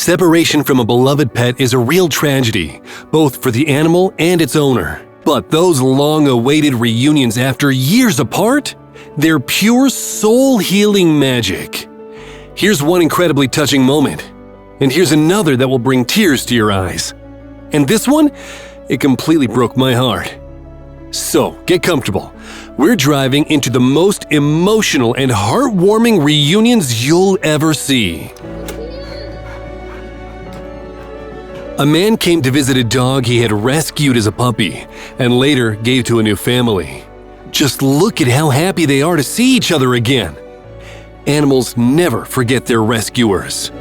Separation from a beloved pet is a real tragedy, both for the animal and its owner. But those long-awaited reunions after years apart? They're pure soul-healing magic. Here's one incredibly touching moment. And here's another that will bring tears to your eyes. And this one? It completely broke my heart. So, get comfortable. We're driving into the most emotional and heartwarming reunions you'll ever see. A man came to visit a dog he had rescued as a puppy and later gave to a new family. Just look at how happy they are to see each other again. Animals never forget their rescuers.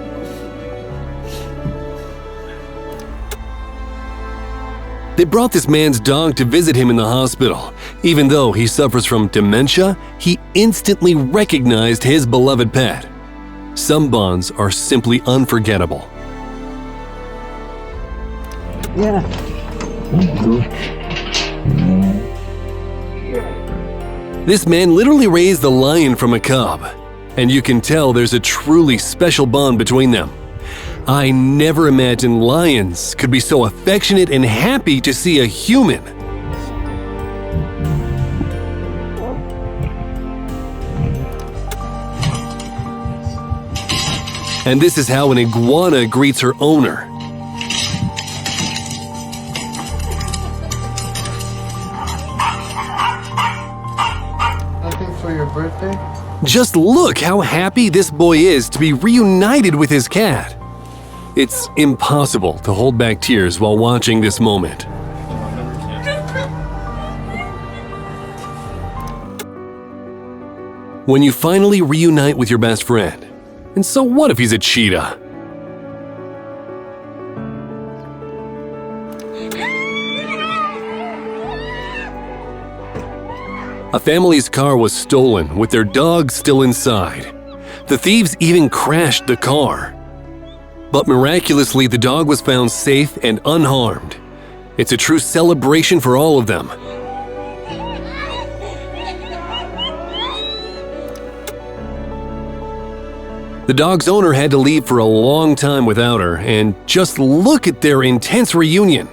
They brought this man's dog to visit him in the hospital. Even though he suffers from dementia, he instantly recognized his beloved pet. Some bonds are simply unforgettable. Yeah. This man literally raised the lion from a cub, and you can tell there's a truly special bond between them. I never imagined lions could be so affectionate and happy to see a human. And this is how an iguana greets her owner. Nothing for your birthday? Just look how happy this boy is to be reunited with his cat. It's impossible to hold back tears while watching this moment. When you finally reunite with your best friend, and so what if he's a cheetah? A family's car was stolen with their dog still inside. The thieves even crashed the car. But miraculously, the dog was found safe and unharmed. It's a true celebration for all of them. The dog's owner had to leave for a long time without her, and just look at their intense reunion.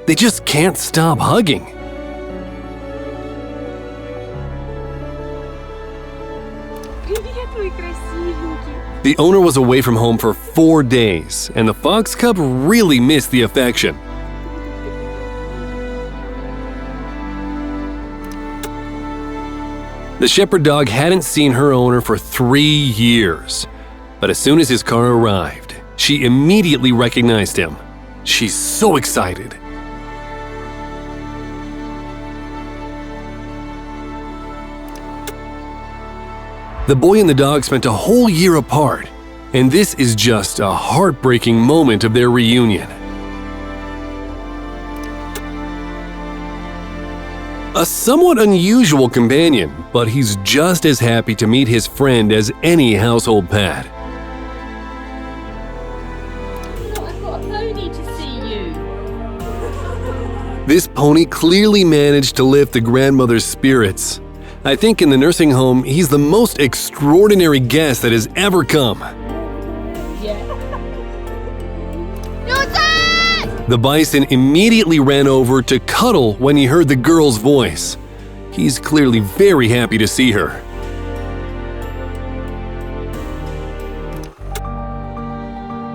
They just can't stop hugging. The owner was away from home for 4 days, and the fox cub really missed the affection. The shepherd dog hadn't seen her owner for 3 years, but as soon as his car arrived, she immediately recognized him. She's so excited. The boy and the dog spent a whole year apart, and this is just a heartbreaking moment of their reunion. A somewhat unusual companion, but he's just as happy to meet his friend as any household pet. I've got a pony to see you. This pony clearly managed to lift the grandmother's spirits. I think in the nursing home, he's the most extraordinary guest that has ever come. Yeah. The bison immediately ran over to cuddle when he heard the girl's voice. He's clearly very happy to see her.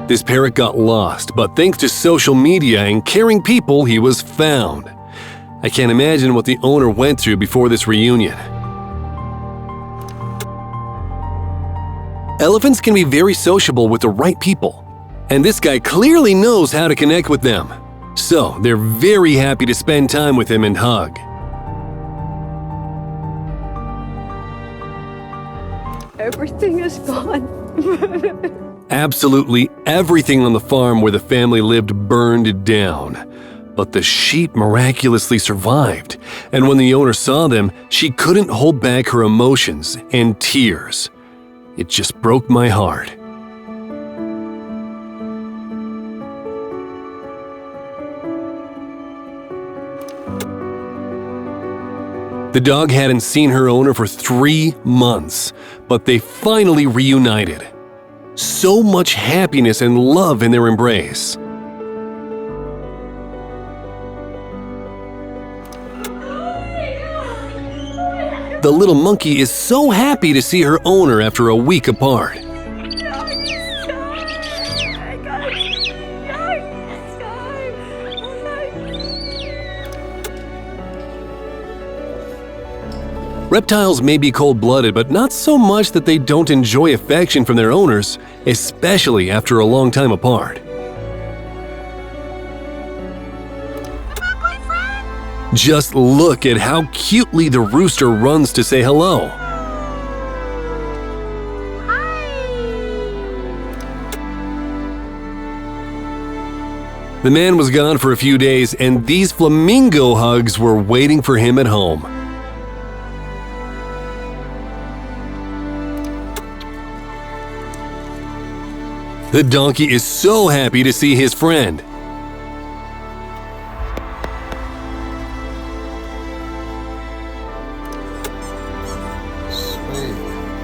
This parrot got lost, but thanks to social media and caring people, he was found. I can't imagine what the owner went through before this reunion. Elephants can be very sociable with the right people, and this guy clearly knows how to connect with them. So they're very happy to spend time with him and hug. Everything is gone. Absolutely everything on the farm where the family lived burned down. But the sheep miraculously survived, and when the owner saw them, she couldn't hold back her emotions and tears. It just broke my heart. The dog hadn't seen her owner for 3 months, but they finally reunited. So much happiness and love in their embrace. The little monkey is so happy to see her owner after a week apart. Reptiles may be cold-blooded, but not so much that they don't enjoy affection from their owners, especially after a long time apart. Just look at how cutely the rooster runs to say hello. The man was gone for a few days, and these flamingo hugs were waiting for him at home. The donkey is so happy to see his friend.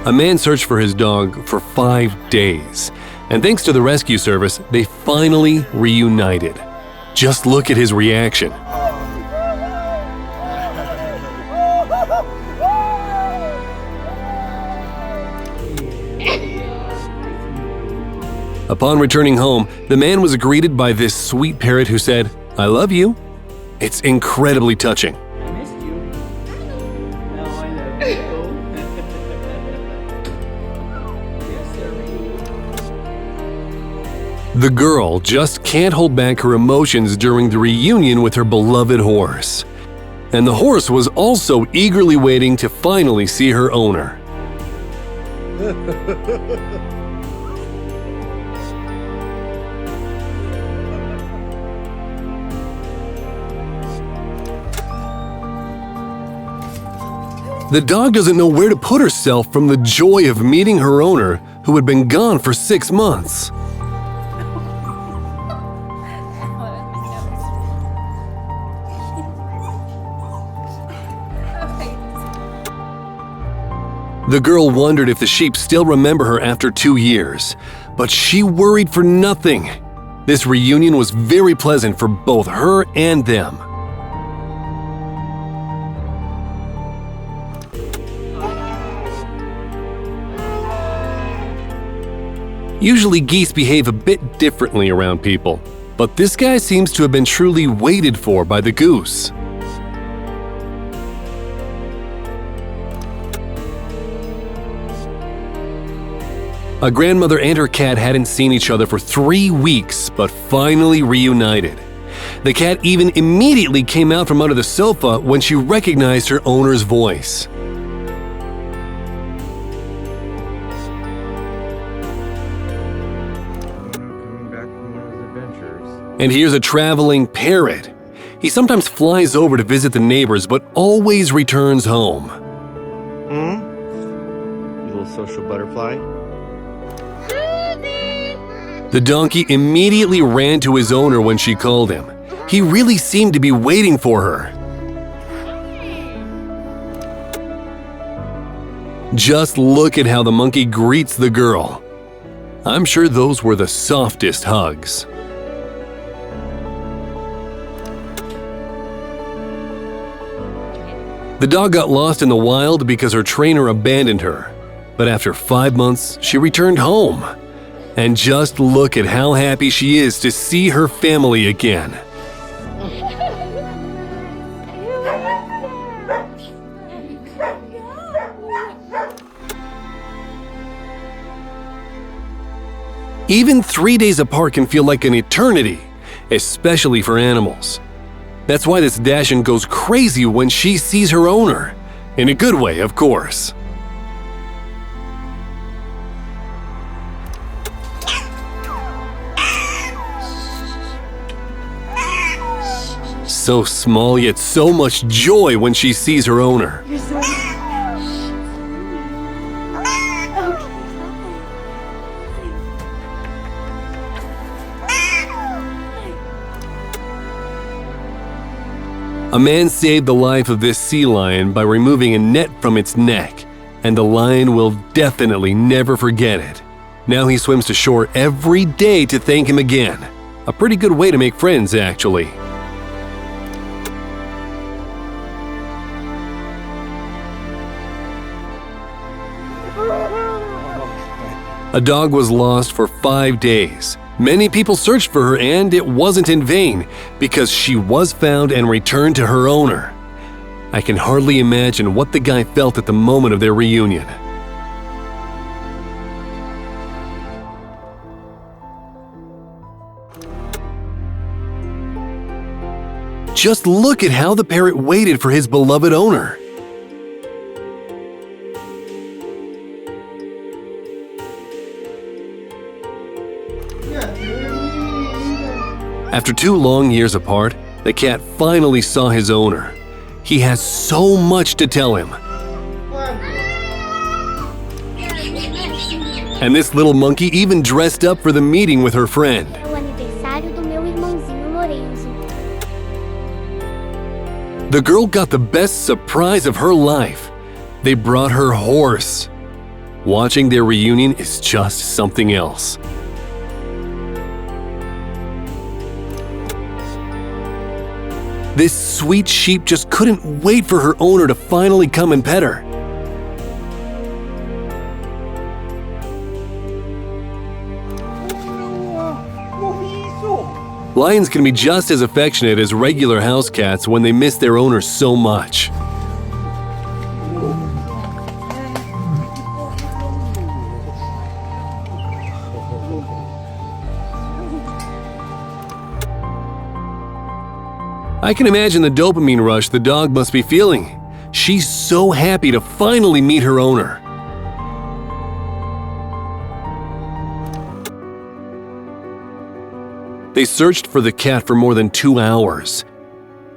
A man searched for his dog for 5 days, and thanks to the rescue service, they finally reunited. Just look at his reaction. Upon returning home, the man was greeted by this sweet parrot who said, "I love you." It's incredibly touching. I missed you. Now I love you. Yes, sir. The girl just can't hold back her emotions during the reunion with her beloved horse. And the horse was also eagerly waiting to finally see her owner. The dog doesn't know where to put herself from the joy of meeting her owner, who had been gone for 6 months. The girl wondered if the sheep still remember her after 2 years, but she worried for nothing. This reunion was very pleasant for both her and them. Usually geese behave a bit differently around people, but this guy seems to have been truly waited for by the goose. A grandmother and her cat hadn't seen each other for 3 weeks, but finally reunited. The cat even immediately came out from under the sofa when she recognized her owner's voice. And here's a traveling parrot. He sometimes flies over to visit the neighbors, but always returns home. You little social butterfly. The donkey immediately ran to his owner when she called him. He really seemed to be waiting for her. Just look at how the monkey greets the girl. I'm sure those were the softest hugs. The dog got lost in the wild because her trainer abandoned her. But after 5 months, she returned home. And just look at how happy she is to see her family again. Even 3 days apart can feel like an eternity, especially for animals. That's why this Dachshund goes crazy when she sees her owner. In a good way, of course. So small, yet so much joy when she sees her owner. A man saved the life of this sea lion by removing a net from its neck, and the lion will definitely never forget it. Now he swims to shore every day to thank him again. A pretty good way to make friends, actually. A dog was lost for 5 days. Many people searched for her, and it wasn't in vain because she was found and returned to her owner. I can hardly imagine what the guy felt at the moment of their reunion. Just look at how the parrot waited for his beloved owner. After 2 long years apart, the cat finally saw his owner. He has so much to tell him. And this little monkey even dressed up for the meeting with her friend. The girl got the best surprise of her life. They brought her horse. Watching their reunion is just something else. This sweet sheep just couldn't wait for her owner to finally come and pet her. Lions can be just as affectionate as regular house cats when they miss their owners so much. I can imagine the dopamine rush the dog must be feeling. She's so happy to finally meet her owner. They searched for the cat for more than 2 hours.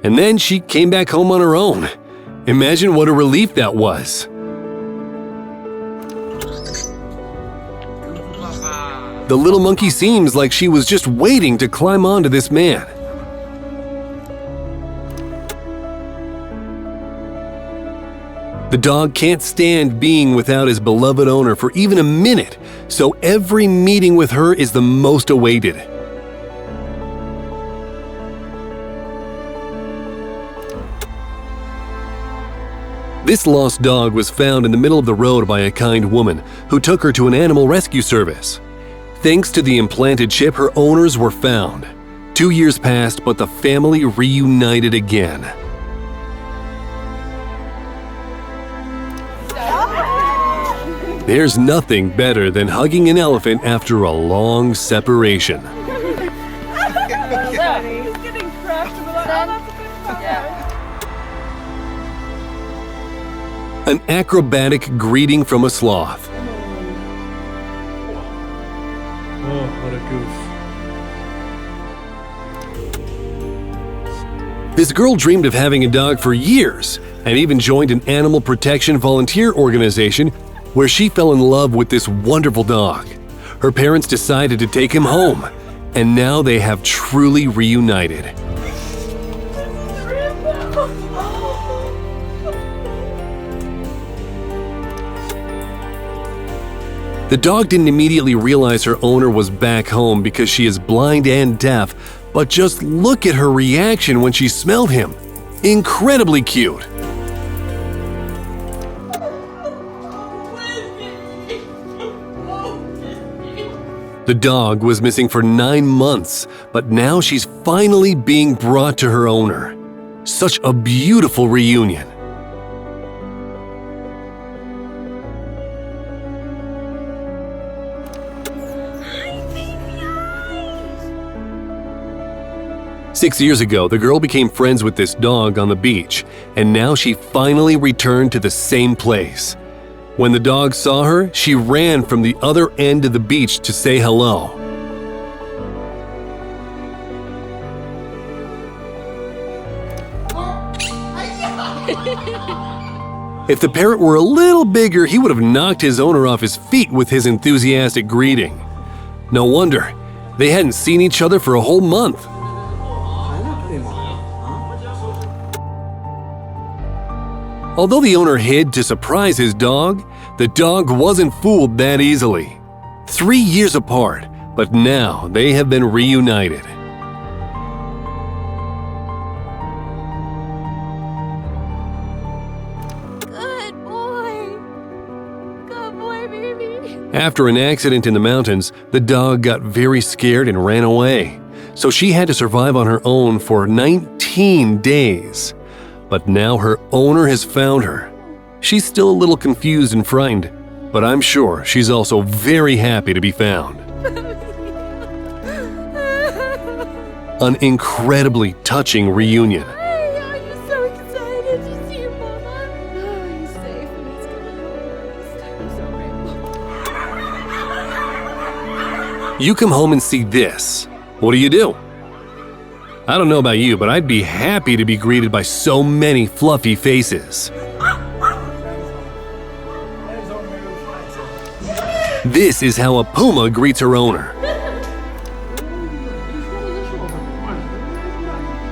And then she came back home on her own. Imagine what a relief that was. The little monkey seems like she was just waiting to climb onto this man. The dog can't stand being without his beloved owner for even a minute, so every meeting with her is the most awaited. This lost dog was found in the middle of the road by a kind woman who took her to an animal rescue service. Thanks to the implanted chip, her owners were found. 2 years passed, but the family reunited again. There's nothing better than hugging an elephant after a long separation. He's getting crushed. And we're like, oh, that's a good photo. An acrobatic greeting from a sloth. Oh, what a goof. This girl dreamed of having a dog for years and even joined an animal protection volunteer organization where she fell in love with this wonderful dog. Her parents decided to take him home, and now they have truly reunited. The dog didn't immediately realize her owner was back home because she is blind and deaf, but just look at her reaction when she smelled him. Incredibly cute. The dog was missing for 9 months, but now she's finally being brought to her owner. Such a beautiful reunion. Six years ago, the girl became friends with this dog on the beach, and now she finally returned to the same place. When the dog saw her, she ran from the other end of the beach to say hello. If the parrot were a little bigger, he would have knocked his owner off his feet with his enthusiastic greeting. No wonder, they hadn't seen each other for a whole month. Although the owner hid to surprise his dog, the dog wasn't fooled that easily. 3 years apart, but now they have been reunited. Good boy. Good boy, baby. After an accident in the mountains, the dog got very scared and ran away. So she had to survive on her own for 19 days. But now her owner has found her. She's still a little confused and frightened, but I'm sure she's also very happy to be found. An incredibly touching reunion. Hey, are you so excited to see your mama? Oh, he's safe and he's coming home. I'm so grateful. You come home and see this. What do? I don't know about you, but I'd be happy to be greeted by so many fluffy faces. This is how a puma greets her owner.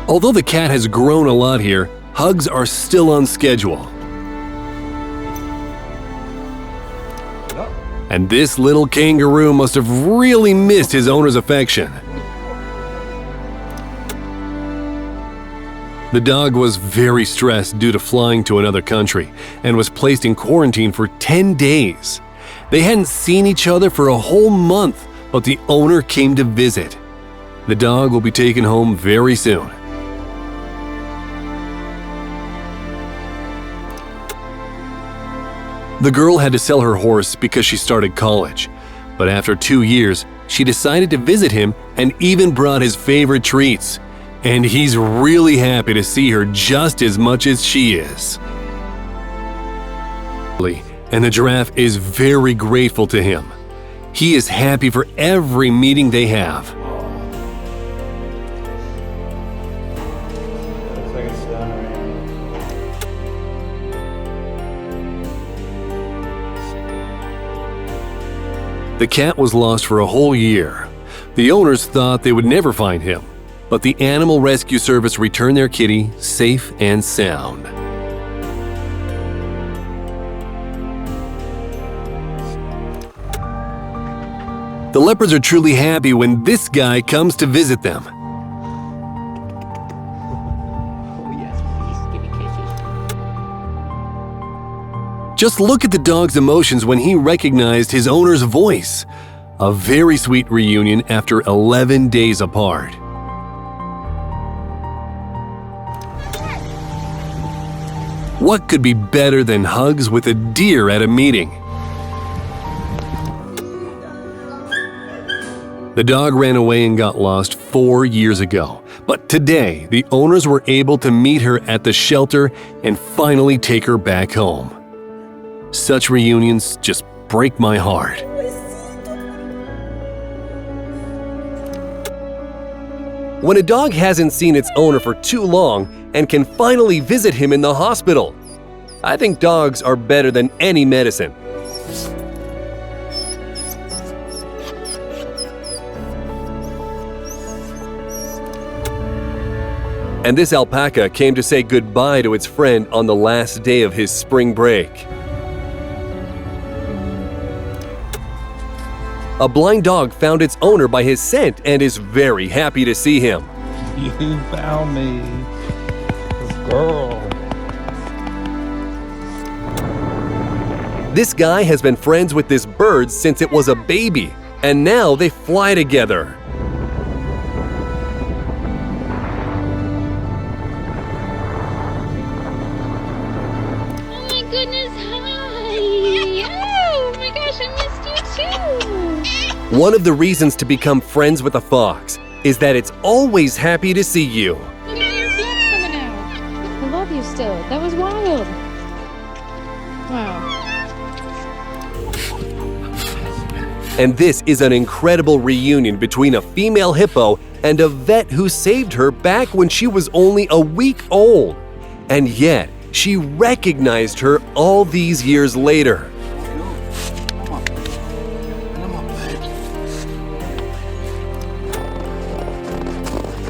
Although the cat has grown a lot here, hugs are still on schedule. And this little kangaroo must have really missed his owner's affection. The dog was very stressed due to flying to another country and was placed in quarantine for 10 days. They hadn't seen each other for a whole month, but the owner came to visit. The dog will be taken home very soon. The girl had to sell her horse because she started college, but after 2 years, she decided to visit him and even brought his favorite treats. And he's really happy to see her just as much as she is. And the giraffe is very grateful to him. He is happy for every meeting they have. Looks like it's done already. The cat was lost for a whole year. The owners thought they would never find him, but the Animal Rescue Service returned their kitty safe and sound. The leopards are truly happy when this guy comes to visit them. Oh, yes, please. Give me kisses. Just look at the dog's emotions when he recognized his owner's voice. A very sweet reunion after 11 days apart. What could be better than hugs with a deer at a meeting? The dog ran away and got lost 4 years ago, but today the owners were able to meet her at the shelter and finally take her back home. Such reunions just break my heart. When a dog hasn't seen its owner for too long and can finally visit him in the hospital, I think dogs are better than any medicine. And this alpaca came to say goodbye to its friend on the last day of his spring break. A blind dog found its owner by his scent and is very happy to see him. You found me. This girl. This guy has been friends with this bird since it was a baby, and now they fly together. Oh my goodness, hi! Oh my gosh, I missed you too! One of the reasons to become friends with a fox is that it's always happy to see you. Look at your blood coming out! I love you still. That was wild. Wow. And this is an incredible reunion between a female hippo and a vet who saved her back when she was only a week old. And yet, she recognized her all these years later.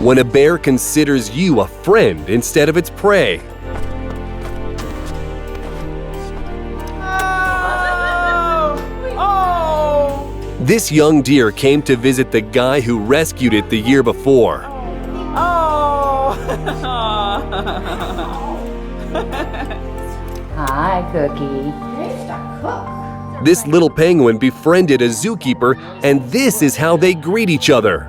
When a bear considers you a friend instead of its prey. This young deer came to visit the guy who rescued it the year before. Oh. Hi, Cookie. This little penguin befriended a zookeeper, and this is how they greet each other.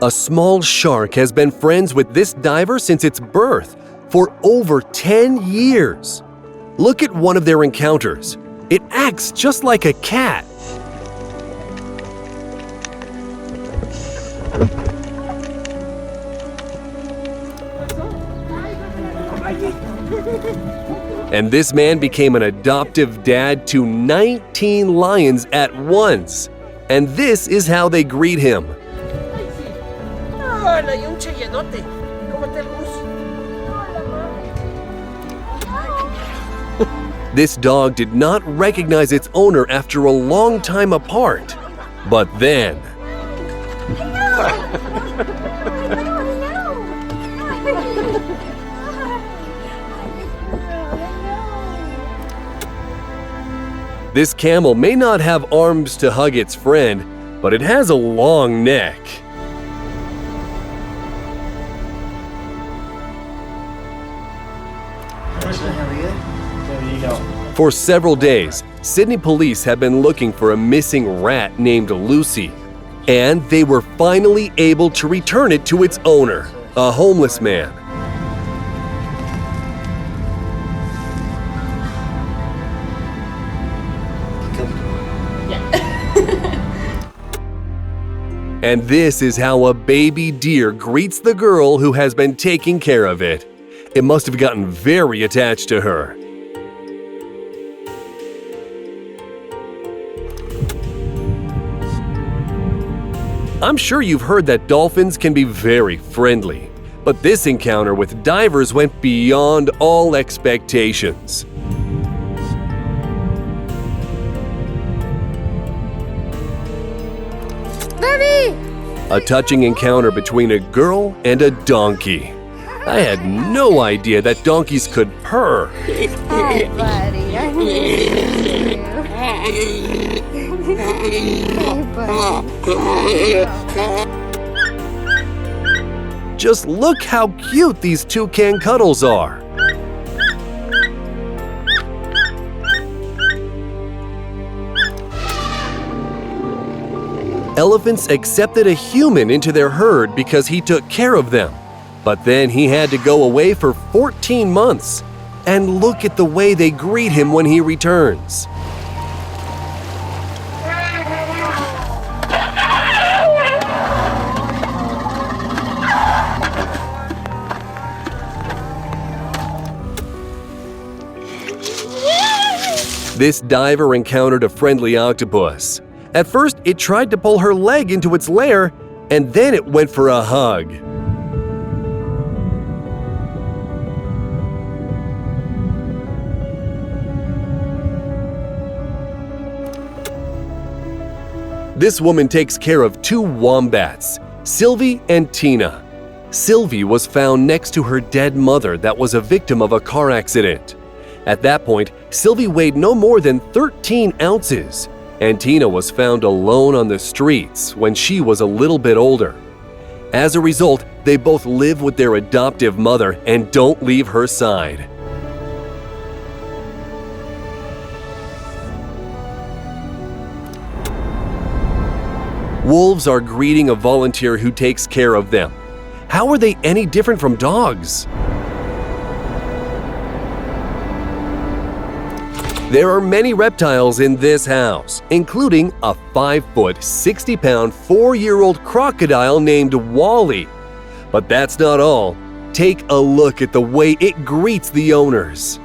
A small shark has been friends with this diver since its birth for over 10 years. Look at one of their encounters. It acts just like a cat. And this man became an adoptive dad to 19 lions at once. And this is how they greet him. Hola, y un cheyendote. ¿Cómo te gusta? This dog did not recognize its owner after a long time apart. But then, this camel may not have arms to hug its friend, but it has a long neck. For several days, Sydney police have been looking for a missing rat named Lucy, and they were finally able to return it to its owner, a homeless man. And this is how a baby deer greets the girl who has been taking care of it. It must have gotten very attached to her. I'm sure you've heard that dolphins can be very friendly, but this encounter with divers went beyond all expectations. A touching encounter between a girl and a donkey. I had no idea that donkeys could purr. Hi, buddy. I miss you. Hey, buddy. Just look how cute these toucan cuddles are. Elephants accepted a human into their herd because he took care of them. But then he had to go away for 14 months. And look at the way they greet him when he returns. This diver encountered a friendly octopus. At first, it tried to pull her leg into its lair, and then it went for a hug. This woman takes care of two wombats, Sylvie and Tina. Sylvie was found next to her dead mother that was a victim of a car accident. At that point, Sylvie weighed no more than 13 ounces, and Tina was found alone on the streets when she was a little bit older. As a result, they both live with their adoptive mother and don't leave her side. Wolves are greeting a volunteer who takes care of them. How are they any different from dogs? There are many reptiles in this house, including a 5-foot, 60-pound, 4-year-old crocodile named Wally. But that's not all. Take a look at the way it greets the owners.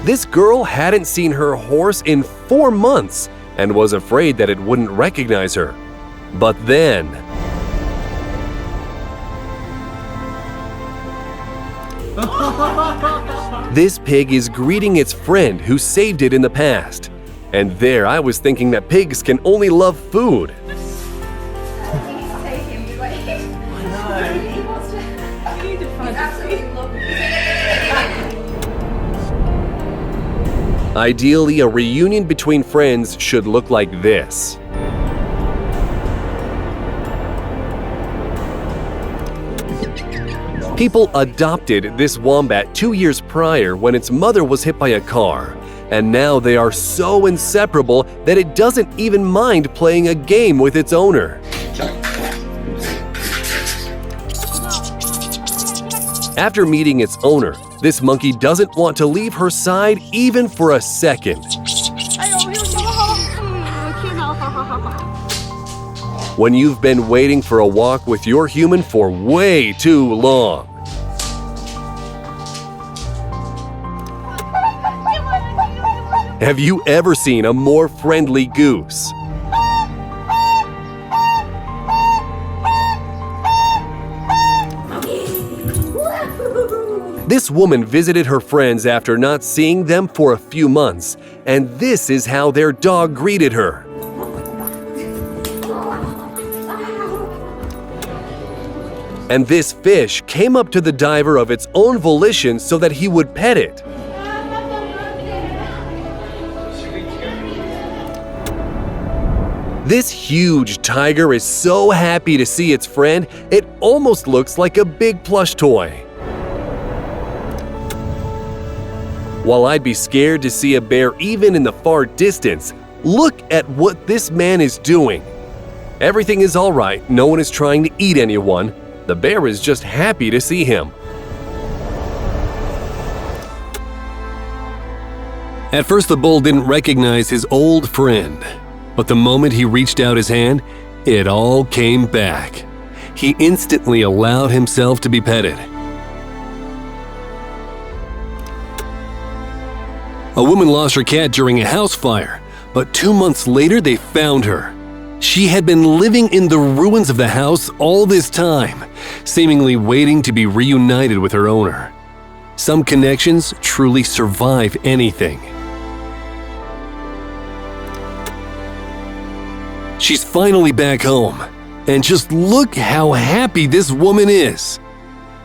This girl hadn't seen her horse in 4 months and was afraid that it wouldn't recognize her. But then... This pig is greeting its friend who saved it in the past. And there I was thinking that pigs can only love food. Ideally, a reunion between friends should look like this. People adopted this wombat 2 years prior when its mother was hit by a car, and now they are so inseparable that it doesn't even mind playing a game with its owner. After meeting its owner, this monkey doesn't want to leave her side even for a second. When you've been waiting for a walk with your human for way too long. Have you ever seen a more friendly goose? This woman visited her friends after not seeing them for a few months, and this is how their dog greeted her. And this fish came up to the diver of its own volition so that he would pet it. This huge tiger is so happy to see its friend, it almost looks like a big plush toy. While I'd be scared to see a bear even in the far distance, look at what this man is doing. Everything is all right, no one is trying to eat anyone. The bear is just happy to see him. At first, the bull didn't recognize his old friend, but the moment he reached out his hand, it all came back. He instantly allowed himself to be petted. A woman lost her cat during a house fire, but 2 months later they found her. She had been living in the ruins of the house all this time, seemingly waiting to be reunited with her owner. Some connections truly survive anything. She's finally back home, and just look how happy this woman is.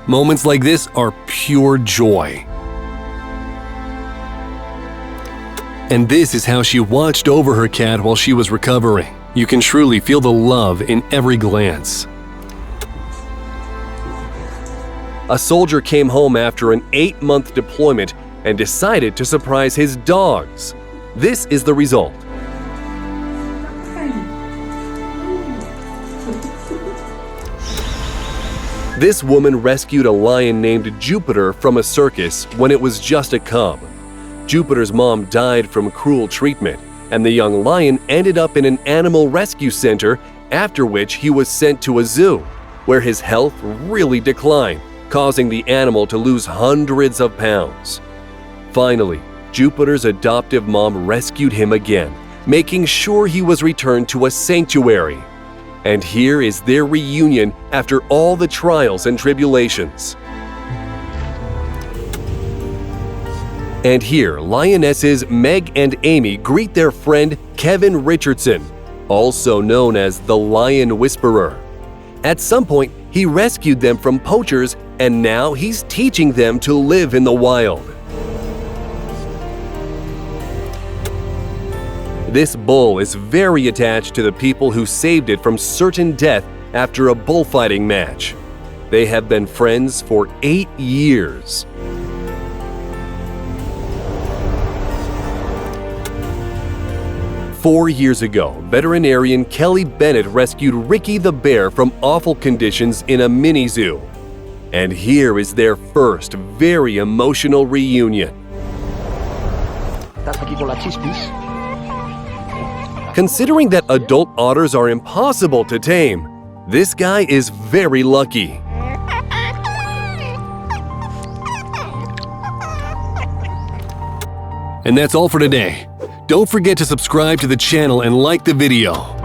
Moments like this are pure joy. And this is how she watched over her cat while she was recovering. You can truly feel the love in every glance. A soldier came home after an 8-month deployment and decided to surprise his dogs. This is the result. This woman rescued a lion named Jupiter from a circus when it was just a cub. Jupiter's mom died from cruel treatment, and the young lion ended up in an animal rescue center, after which he was sent to a zoo, where his health really declined, causing the animal to lose hundreds of pounds. Finally, Jupiter's adoptive mom rescued him again, making sure he was returned to a sanctuary. And here is their reunion after all the trials and tribulations. And here, lionesses Meg and Amy greet their friend Kevin Richardson, also known as the Lion Whisperer. At some point, he rescued them from poachers, and now he's teaching them to live in the wild. This bull is very attached to the people who saved it from certain death after a bullfighting match. They have been friends for 8 years. Four years ago, veterinarian Kelly Bennett rescued Ricky the bear from awful conditions in a mini zoo. And here is their first very emotional reunion. Considering that adult otters are impossible to tame, this guy is very lucky. And that's all for today. Don't forget to subscribe to the channel and like the video.